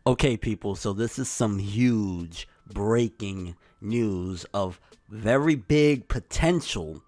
Okay, people, so this is some huge breaking news of very big potential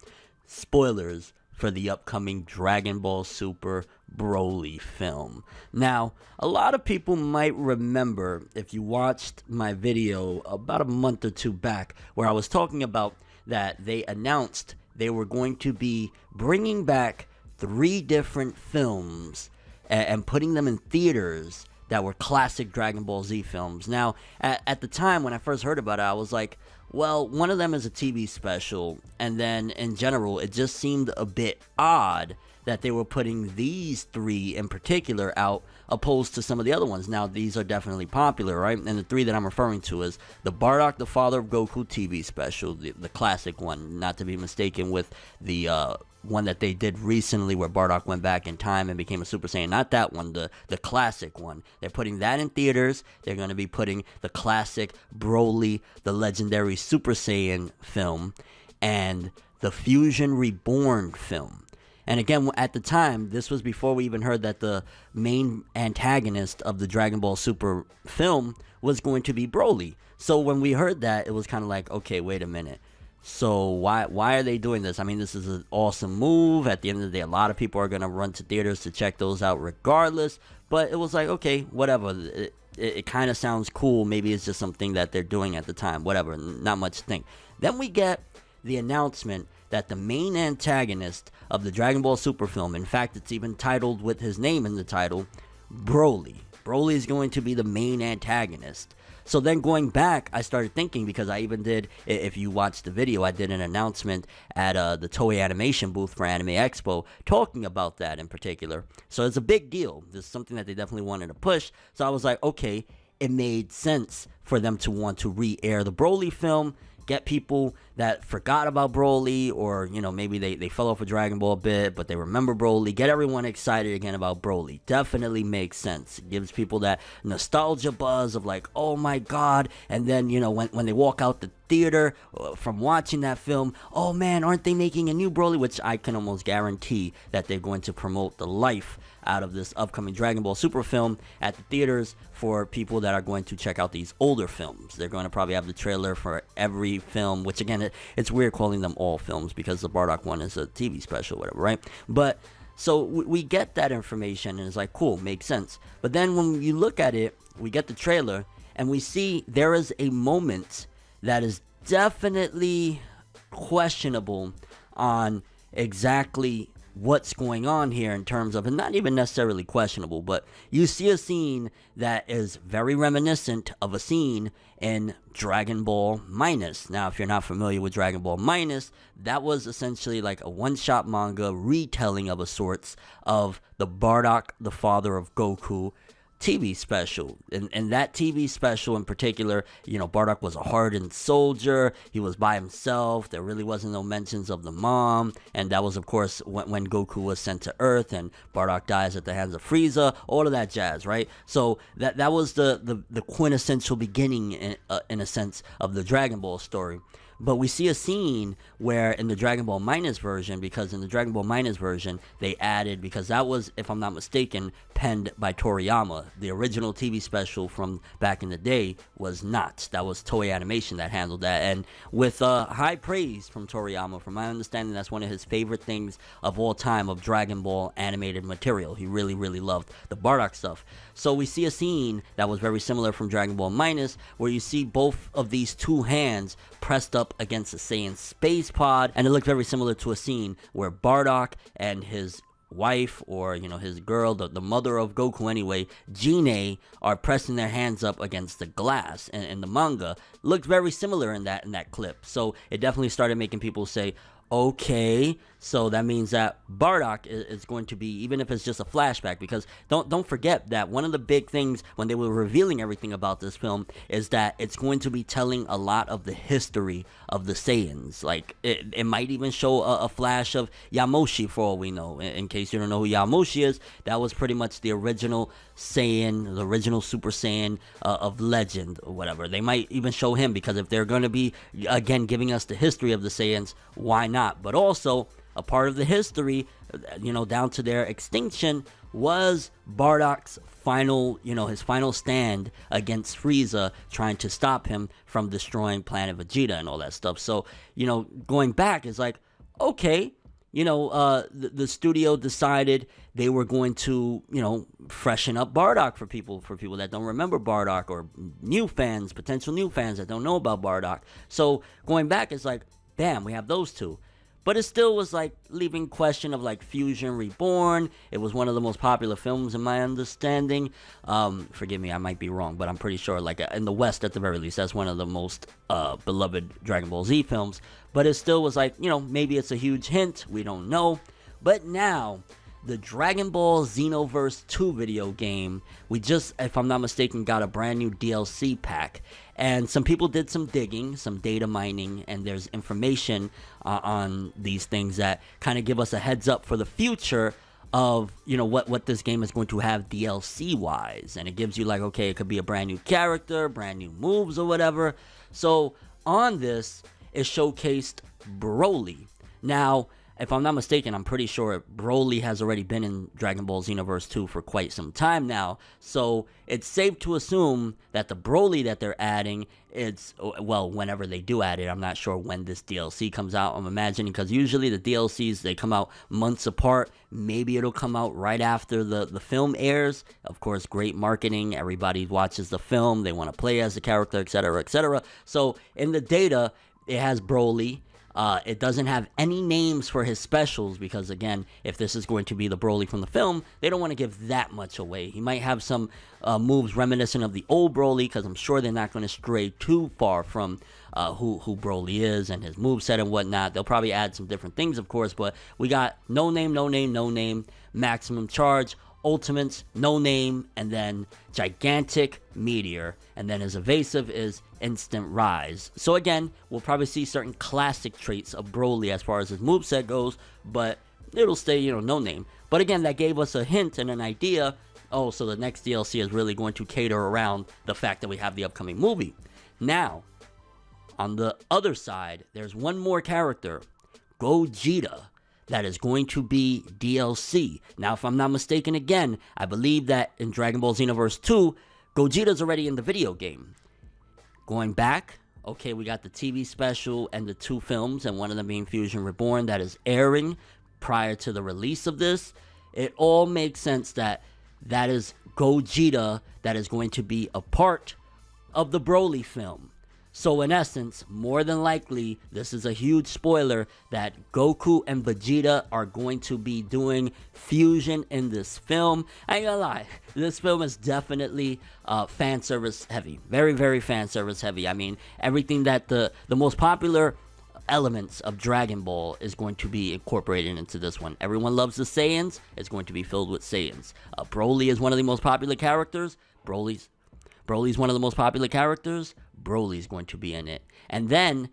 spoilers for the upcoming Dragon Ball Super Broly film. Now, a lot of people might remember if you watched my video about a month or two back where I was talking about that they announced they were going to be bringing back 3 different films and putting them in theaters that were classic Dragon Ball Z films. Now, at the time when I first heard about it, I was like, well, one of them is a TV special, and then in general, it just seemed a bit odd that they were putting these 3 in particular out opposed to some of the other ones. Now, these are definitely popular, right? And the 3 that I'm referring to is the Bardock, the Father of Goku TV special, the classic one, not to be mistaken with the one that they did recently where Bardock went back in time and became a Super Saiyan. Not that one, the classic one. They're putting that in theaters. They're going to be putting the classic Broly, the legendary Super Saiyan film, and the Fusion Reborn film. And again, at the time, this was before we even heard that the main antagonist of the Dragon Ball Super film was going to be Broly. So when we heard that, it was kind of like, okay, wait a minute. So why are they doing this? I mean, this is an awesome move. At the end of the day, a lot of people are going to run to theaters to check those out regardless. But it was like, okay, whatever. It kind of sounds cool. Maybe it's just something that they're doing at the time. Whatever, not much to think. Then we get the announcement that the main antagonist of the Dragon Ball Super film, in fact, it's even titled with his name in the title, Broly. Broly is going to be the main antagonist. So then going back, I started thinking, because I even did, if you watched the video, I did an announcement at the Toei Animation booth for Anime Expo talking about that in particular. So it's a big deal. This is something that they definitely wanted to push. So I was like, okay, it made sense for them to want to re-air the Broly film, get people that forgot about Broly, or, you know, maybe they fell off of Dragon Ball a bit, but they remember Broly, get everyone excited again about Broly. Definitely makes sense. It gives people that nostalgia buzz of like, oh my god, and then, you know, when they walk out the theater from watching that film, oh man, aren't they making a new Broly? Which I can almost guarantee that they're going to promote the life out of this upcoming Dragon Ball Super film at the theaters for people that are going to check out these older films. They're going to probably have the trailer for every film, which again, it's weird calling them all films because the Bardock one is a TV special, whatever, right? But so we get that information and it's like, cool, makes sense. But then when you look at it, we get the trailer and we see there is a moment that is definitely questionable on exactly what's going on here in terms of, and not even necessarily questionable, but you see a scene that is very reminiscent of a scene in Dragon Ball Minus. Now, if you're not familiar with Dragon Ball Minus, that was essentially like a one-shot manga retelling of a sorts of the Bardock, the Father of Goku TV special. And that TV special in particular, you know, Bardock was a hardened soldier. He was by himself. There really wasn't no mentions of the mom. And that was, of course, when Goku was sent to Earth and Bardock dies at the hands of Frieza. All of that jazz, right? So that was the quintessential beginning, in a sense, of the Dragon Ball story. But we see a scene where in the Dragon Ball Minus version, because in the Dragon Ball Minus version, they added, because that was, if I'm not mistaken, penned by Toriyama. The original TV special from back in the day was not. That was Toei Animation that handled that. And with high praise from Toriyama, from my understanding, that's one of his favorite things of all time of Dragon Ball animated material. He really, really loved the Bardock stuff. So we see a scene that was very similar from Dragon Ball Minus, where you see both of these 2 hands pressed up against a Saiyan space pod, and it looked very similar to a scene where Bardock and his wife, or, you know, his girl, the mother of Goku anyway, Jine, are pressing their hands up against the glass. And the manga looked very similar in that clip. So it definitely started making people say, okay, so that means that Bardock is going to be, even if it's just a flashback, because don't forget that one of the big things when they were revealing everything about this film is that it's going to be telling a lot of the history of the Saiyans. Like, it might even show a flash of Yamoshi, for all we know. In case you don't know who Yamoshi is, that was pretty much the original Saiyan, the original Super Saiyan of legend or whatever. They might even show him, because if they're going to be, again, giving us the history of the Saiyans, why not? But also, a part of the history, you know, down to their extinction, was Bardock's final, his final stand against Frieza, trying to stop him from destroying Planet Vegeta and all that stuff. So, going back is like, okay, the studio decided they were going to, freshen up Bardock for people that don't remember Bardock, or potential new fans that don't know about Bardock. So going back, it's like, bam, we have those two. But it still was like leaving question of like Fusion Reborn. It was one of the most popular films in my understanding. Forgive me, I might be wrong, but I'm pretty sure, like, in the West at the very least, that's one of the most beloved Dragon Ball Z films. But it still was like, maybe it's a huge hint. We don't know. But now, the Dragon Ball Xenoverse 2 video game, we just, if I'm not mistaken, got a brand new DLC pack. And some people did some digging, some data mining, and there's information on these things that kind of give us a heads up for the future of, what this game is going to have DLC-wise. And it gives you, like, okay, it could be a brand new character, brand new moves, or whatever. So on this, it showcased Broly. Now, if I'm not mistaken, I'm pretty sure Broly has already been in Dragon Ball Xenoverse 2 for quite some time now. So it's safe to assume that the Broly that they're adding, whenever they do add it, I'm not sure when this DLC comes out. I'm imagining, because usually the DLCs, they come out months apart. Maybe it'll come out right after the film airs. Of course, great marketing. Everybody watches the film. They want to play as the character, etc., etc. So in the data, it has Broly. It doesn't have any names for his specials because, again, if this is going to be the Broly from the film, they don't want to give that much away. He might have some moves reminiscent of the old Broly, because I'm sure they're not going to stray too far from who Broly is and his moveset and whatnot. They'll probably add some different things, of course, but we got no name, maximum charge, ultimates, no name, and then gigantic meteor, and then his evasive is instant rise. So again, we'll probably see certain classic traits of Broly as far as his moveset goes, but it'll stay, no name. But again, that gave us a hint and an idea. Oh, so the next DLC is really going to cater around the fact that we have the upcoming movie. Now, on the other side, there's one more character, Gogeta, that is going to be DLC. Now, if I'm not mistaken, again, I believe that in Dragon Ball Xenoverse 2, Gogeta's already in the video game. Going back, okay, we got the TV special and the two films, and one of them being Fusion Reborn, that is airing prior to the release of this. It all makes sense that is Gogeta that is going to be a part of the Broly film. So in essence, more than likely, this is a huge spoiler that Goku and Vegeta are going to be doing fusion in this film. I ain't gonna lie, this film is definitely fan service heavy. Very, very fan service heavy. I mean, everything that the most popular elements of Dragon Ball is going to be incorporated into this one. Everyone loves the Saiyans. It's going to be filled with Saiyans. Broly is one of the most popular characters. Broly's one of the most popular characters. Broly's going to be in it. And then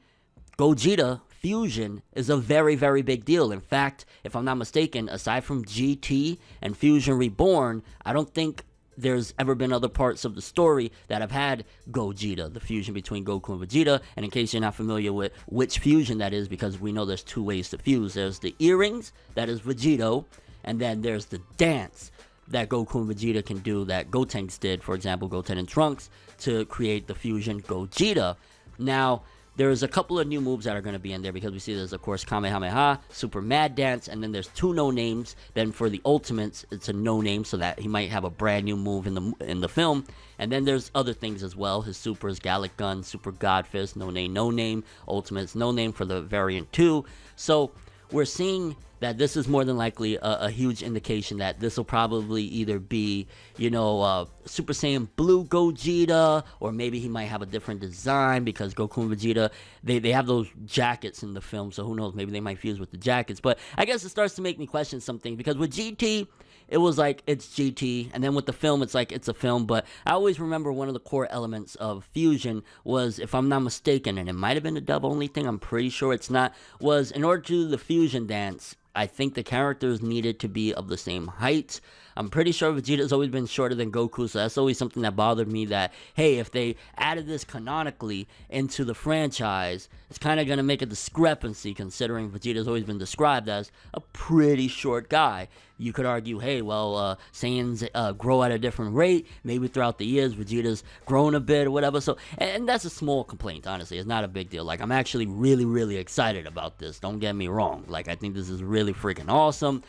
Gogeta Fusion is a very, very big deal. In fact, if I'm not mistaken, aside from GT and Fusion Reborn, I don't think there's ever been other parts of the story that have had Gogeta, the fusion between Goku and Vegeta. And in case you're not familiar with which fusion that is, because we know there's two ways to fuse. There's the earrings, that is Vegito, and then there's the dance that Goku and Vegeta can do, that Gotenks did, for example, Goten and Trunks, to create the fusion Gogeta. Now, there's a couple of new moves that are going to be in there, because we see there's, of course, Kamehameha, Super Mad Dance, and then there's two no-names. Then for the Ultimates, it's a no-name, so that he might have a brand new move in the film. And then there's other things as well. His Supers, Gallic Gun, Super God Fist, no-name, Ultimates, no-name for the variant 2. So we're seeing that this is more than likely a huge indication that this will probably either be, Super Saiyan Blue Gogeta, or maybe he might have a different design, because Goku and Vegeta, they have those jackets in the film, so who knows, maybe they might fuse with the jackets. But I guess it starts to make me question something, because with GT, it was like, it's GT, and then with the film, it's like, it's a film. But I always remember one of the core elements of fusion was, if I'm not mistaken, and it might have been a dub-only thing, I'm pretty sure it's not, was in order to do the fusion dance, I think the characters needed to be of the same height. I'm pretty sure Vegeta's always been shorter than Goku, so that's always something that bothered me, that, hey, if they added this canonically into the franchise, it's kind of going to make a discrepancy, considering Vegeta's always been described as a pretty short guy. you could argue, hey, well, Saiyans grow at a different rate. Maybe throughout the years, Vegeta's grown a bit or whatever. So, and that's a small complaint, honestly. It's not a big deal. Like, I'm actually really, really excited about this. Don't get me wrong. Like, I think this is really freaking awesome.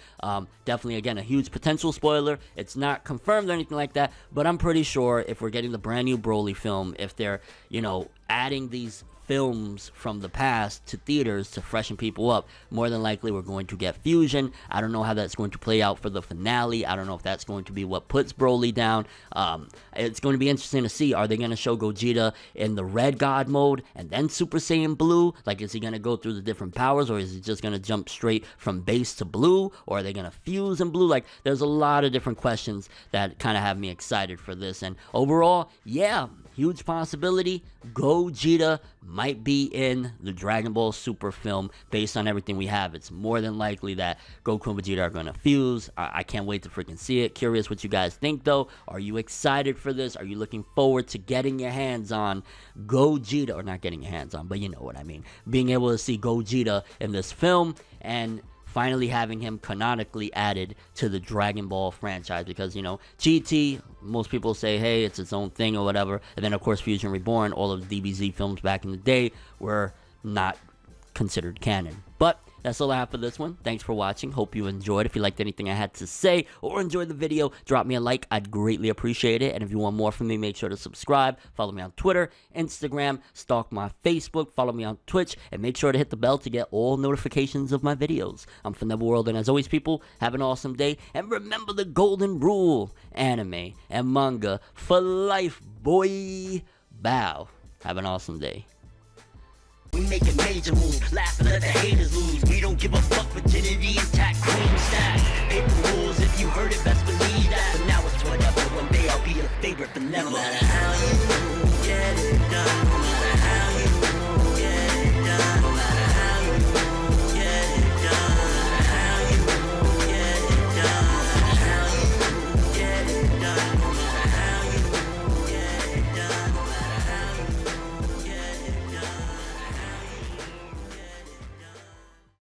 Definitely, again, a huge potential spoiler. It's not confirmed or anything like that, but I'm pretty sure if we're getting the brand new Broly film, if they're, you know, adding these films from the past to theaters to freshen people up, more than likely we're going to get fusion. I don't know how that's going to play out for the finale. I don't know if that's going to be what puts Broly down. It's going to be interesting to see. Are they going to show Gogeta in the red god mode and then Super Saiyan blue? Like, is he going to go through the different powers, or is he just going to jump straight from base to blue, or are they going to fuse in blue? Like, there's a lot of different questions that kind of have me excited for this. And overall, yeah, huge possibility. Gogeta might be in the Dragon Ball Super film based on everything we have. It's more than likely that Goku and Vegeta are going to fuse. I can't wait to freaking see it. Curious what you guys think, though. Are you excited for this? Are you looking forward to getting your hands on Gogeta? Or not getting your hands on, but you know what I mean. Being able to see Gogeta in this film and finally having him canonically added to the Dragon Ball franchise, because, you know, GT, most people say, hey, it's its own thing or whatever, and then, of course, Fusion Reborn, all of the DBZ films back in the day were not considered canon. But that's all I have for this one. Thanks for watching. Hope you enjoyed. If you liked anything I had to say or enjoyed the video, drop me a like. I'd greatly appreciate it. And if you want more from me, make sure to subscribe. Follow me on Twitter, Instagram, stalk my Facebook, follow me on Twitch, and make sure to hit the bell to get all notifications of my videos. I'm ForneverWorld, and as always, people, have an awesome day. And remember the golden rule: anime and manga for life, boy. Bow. Have an awesome day. We making major moves, laugh and let the haters lose. We don't give a fuck, virginity intact, cream stack. Paper rules, if you heard it, best believe that. But now it's whatever, one day I'll be your favorite, but never. No matter how you get it done.